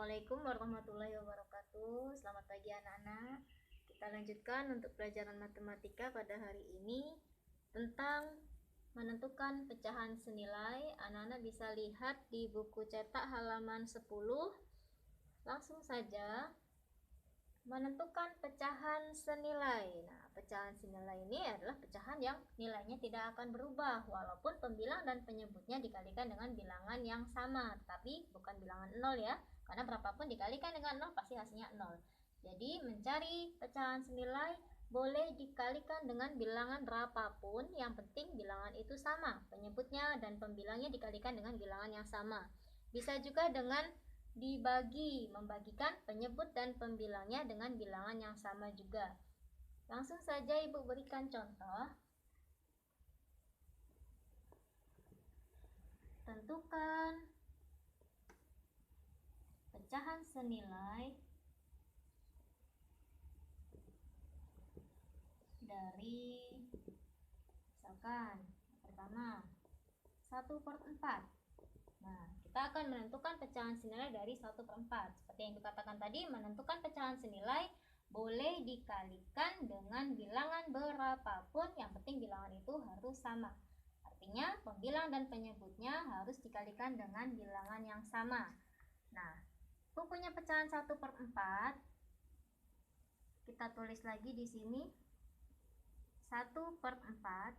Assalamualaikum warahmatullahi wabarakatuh. Selamat pagi anak-anak. Kita lanjutkan untuk pelajaran matematika pada hari ini tentang menentukan pecahan senilai. Anak-anak bisa lihat di buku cetak halaman 10. Langsung saja menentukan pecahan senilai. Nah, pecahan senilai ini adalah pecahan yang nilainya tidak akan berubah walaupun pembilang dan penyebutnya dikalikan dengan bilangan yang sama, tapi bukan bilangan 0 ya. Karena berapapun dikalikan dengan 0 pasti hasilnya 0. Jadi mencari pecahan senilai boleh dikalikan dengan bilangan berapapun, yang penting bilangan itu sama. Penyebutnya dan pembilangnya dikalikan dengan bilangan yang sama. Bisa juga dengan membagikan penyebut dan pembilangnya dengan bilangan yang sama juga. Langsung saja Ibu berikan contoh. Tentukan pecahan senilai dari, misalkan pertama 1/4. Nah, kita akan menentukan pecahan senilai dari 1/4. Seperti yang dikatakan tadi, menentukan pecahan senilai boleh dikalikan dengan bilangan berapapun, yang penting bilangan itu harus sama. Artinya, pembilang dan penyebutnya harus dikalikan dengan bilangan yang sama. Nah, bukunya pecahan 1/4. Kita tulis lagi di sini 1/4.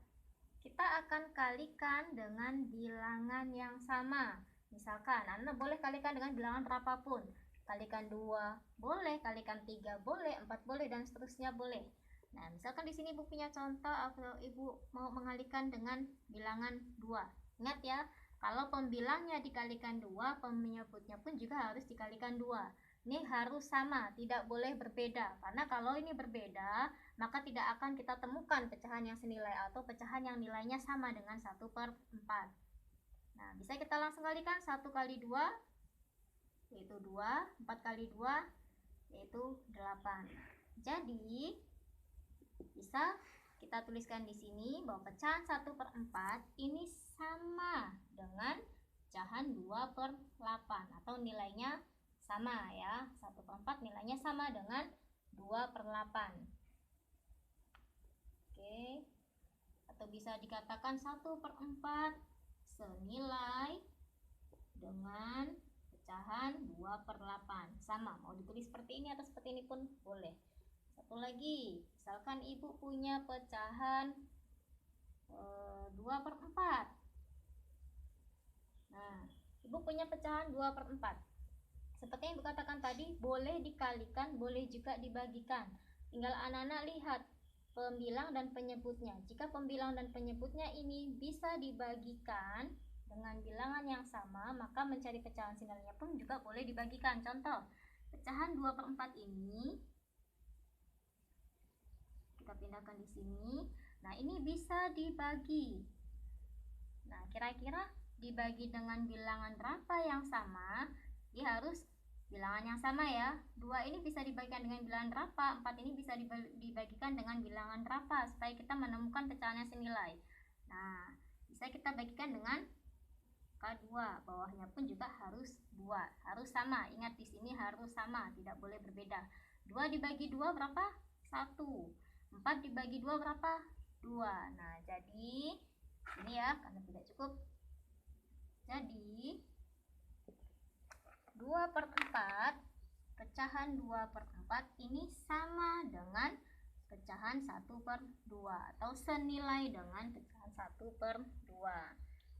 Kita akan kalikan dengan bilangan yang sama. Misalkan, Anda boleh kalikan dengan bilangan berapapun. Kalikan 2 boleh, kalikan 3 boleh, 4 boleh, dan seterusnya boleh. Nah, misalkan di sini Ibu punya contoh atau Ibu mau mengalikan dengan bilangan 2. Ingat ya, kalau pembilangnya dikalikan 2, penyebutnya pun juga harus dikalikan 2. Ini harus sama, tidak boleh berbeda. Karena kalau ini berbeda, maka tidak akan kita temukan pecahan yang senilai atau pecahan yang nilainya sama dengan 1/4. Nah, bisa kita langsung kalikan 1 kali 2 yaitu 2, 4 kali 2 yaitu 8. Jadi bisa kita tuliskan di sini bahwa pecahan 1/4 ini sama dengan pecahan 2/8 atau nilainya sama ya. 1/4 nilainya sama dengan 2/8. Oke. Atau bisa dikatakan 1/4 senilai dengan pecahan 2/8. Sama, mau ditulis seperti ini atau seperti ini pun boleh. Satu lagi, misalkan Ibu punya pecahan 2/4. Nah, Ibu punya pecahan 2/4. Seperti yang Ibu katakan tadi, boleh dikalikan, boleh juga dibagikan. Tinggal anak-anak lihat pembilang dan penyebutnya. Jika pembilang dan penyebutnya ini bisa dibagikan dengan bilangan yang sama, maka mencari pecahan senilainya pun juga boleh dibagikan. Contoh, pecahan 2/4 ini kita pindahkan di sini. Nah, ini bisa dibagi. Nah, kira-kira dibagi dengan bilangan berapa yang sama? Dia harus bilangan yang sama ya. 2 ini bisa dibagikan dengan bilangan berapa? 4 ini bisa dibagikan dengan bilangan berapa? Supaya kita menemukan pecahannya senilai. Nah, bisa kita bagikan dengan K2. Bawahnya pun juga harus 2. Harus sama. Ingat di sini harus sama, tidak boleh berbeda. 2 dibagi 2 berapa? 1. 4 dibagi 2 berapa? 2. Nah, jadi ini ya, karena tidak cukup. Jadi 2/4, pecahan 2/4 ini sama dengan pecahan 1/2 atau senilai dengan pecahan 1/2.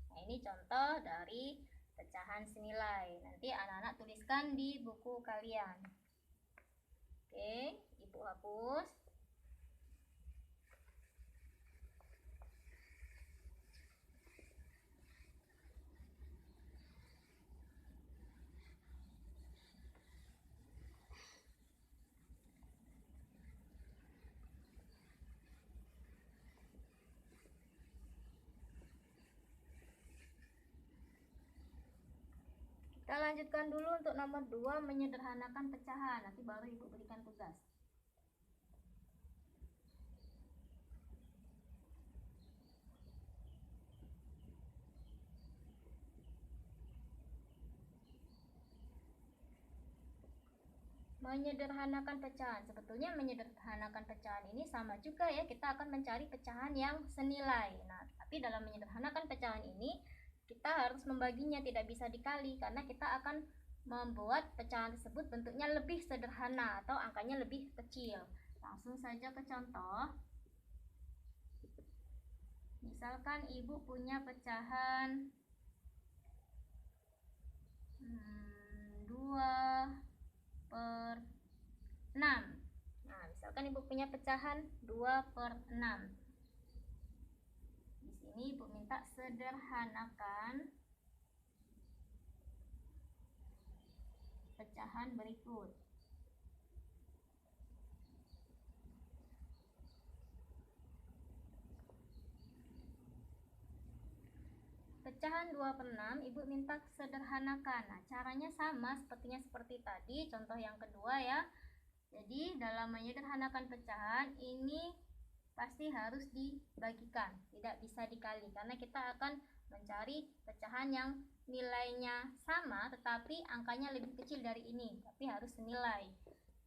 Nah, ini contoh dari pecahan senilai. Nanti anak-anak tuliskan di buku kalian. Oke, Ibu hapus. Kita lanjutkan dulu untuk nomor 2, menyederhanakan pecahan. Nanti baru Ibu berikan tugas. Menyederhanakan pecahan. Sebetulnya menyederhanakan pecahan ini sama juga ya, kita akan mencari pecahan yang senilai. Nah, tapi dalam menyederhanakan pecahan ini kita harus membaginya, tidak bisa dikali karena kita akan membuat pecahan tersebut bentuknya lebih sederhana atau angkanya lebih kecil. Langsung saja ke contoh. Misalkan ibu punya pecahan 2/6. Nah, misalkan ibu punya pecahan 2/6. Di sini ibu minta sederhanakan pecahan berikut. Pecahan 2/6 ibu minta sederhanakan. Nah, caranya sama seperti tadi contoh yang kedua ya. Jadi dalam menyederhanakan pecahan ini pasti harus dibagikan, tidak bisa dikali karena kita akan mencari pecahan yang nilainya sama tetapi angkanya lebih kecil dari ini, tapi harus senilai.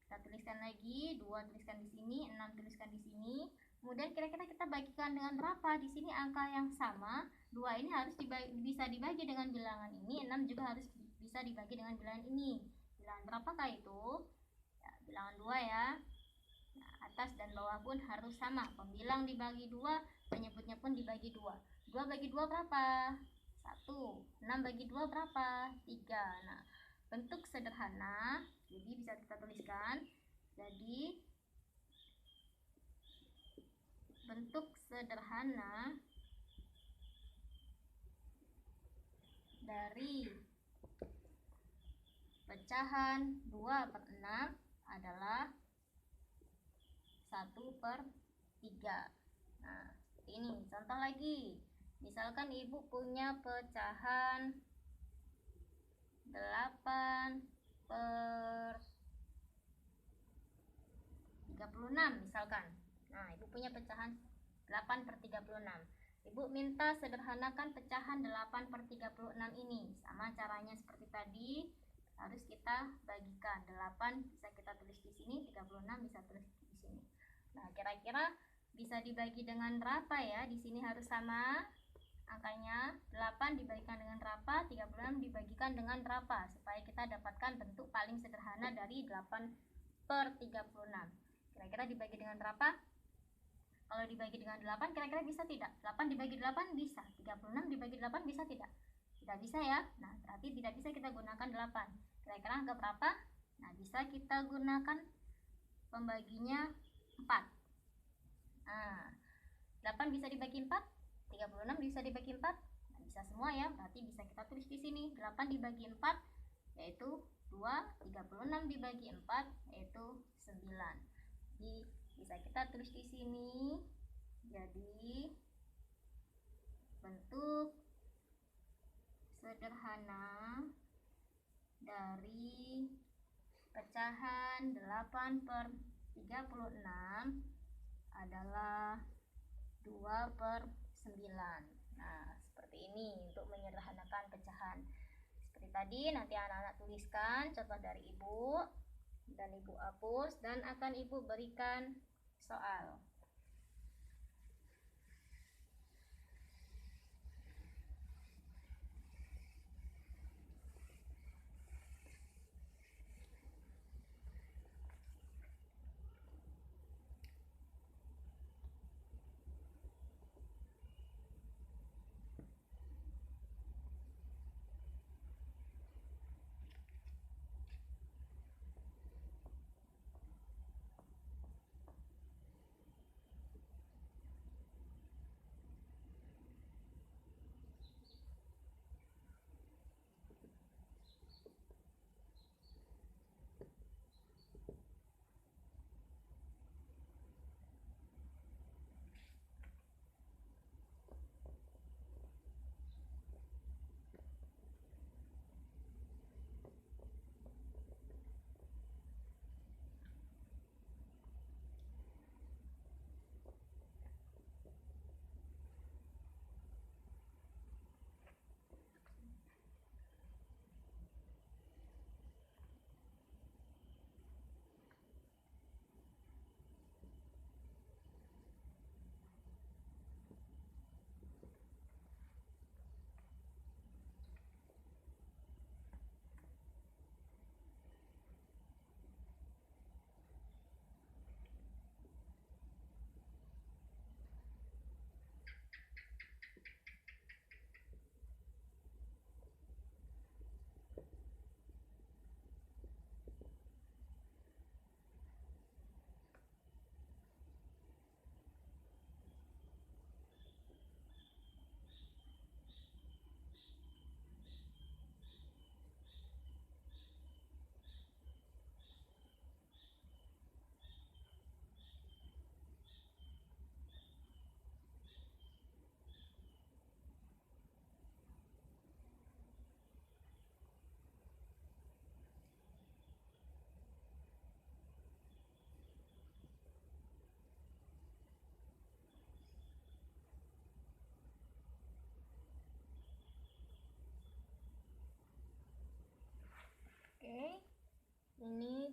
Kita tuliskan lagi, 2 tuliskan di sini, 6 tuliskan di sini. Kemudian kira-kira kita bagikan dengan berapa? Di sini angka yang sama, 2 ini harus bisa dibagi dengan bilangan ini, 6 juga harus bisa dibagi dengan bilangan ini. Bilangan berapakah itu? Ya, bilangan 2 ya. Nah, atas dan bawah pun harus sama. Pembilang dibagi 2, penyebutnya pun dibagi 2. 2 bagi 2 berapa? 1. 6 bagi 2 berapa? 3. Nah, bentuk sederhana, jadi bisa kita tuliskan. Jadi bentuk sederhana dari pecahan 2/6 adalah 1/3. Nah, ini contoh lagi. Misalkan ibu punya pecahan 8/36 misalkan. Nah, ibu punya pecahan 8/36. Ibu minta sederhanakan pecahan 8/36 ini. Sama caranya seperti tadi, harus kita bagikan. 8 bisa kita tulis di sini, 36 bisa tulis di sini. Nah, kira-kira bisa dibagi dengan berapa ya? Di sini harus sama angkanya. 8 dibagikan dengan berapa? 36 dibagikan dengan berapa? Supaya kita dapatkan bentuk paling sederhana dari 8/36. Kira-kira dibagi dengan berapa? Kalau dibagi dengan 8 kira-kira bisa tidak? 8 dibagi 8 bisa. 36 dibagi 8 bisa tidak? Tidak bisa ya. Nah, berarti tidak bisa kita gunakan 8. Kira-kira angka berapa? Nah, bisa kita gunakan pembaginya 4. Nah, 8 bisa dibagi 4, 36 bisa dibagi 4. Nah, bisa semua ya. Berarti bisa kita tulis di sini 8 dibagi 4 yaitu 2, 36 dibagi 4 yaitu 9. Jadi bisa kita tulis di sini. Jadi bentuk sederhana dari pecahan 8/36 adalah 2/9. Nah, seperti ini untuk menyederhanakan pecahan. Seperti tadi, nanti anak-anak tuliskan contoh dari ibu dan ibu hapus dan akan ibu berikan soal.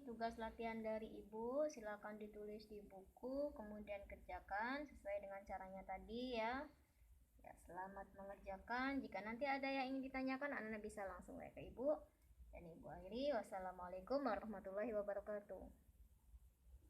tugas latihan dari Ibu. Silakan ditulis di buku, kemudian kerjakan sesuai dengan caranya tadi ya. Ya, selamat mengerjakan. Jika nanti ada yang ingin ditanyakan, Anda bisa langsung WA ke Ibu. Dan Ibu akhiri, wassalamualaikum warahmatullahi wabarakatuh.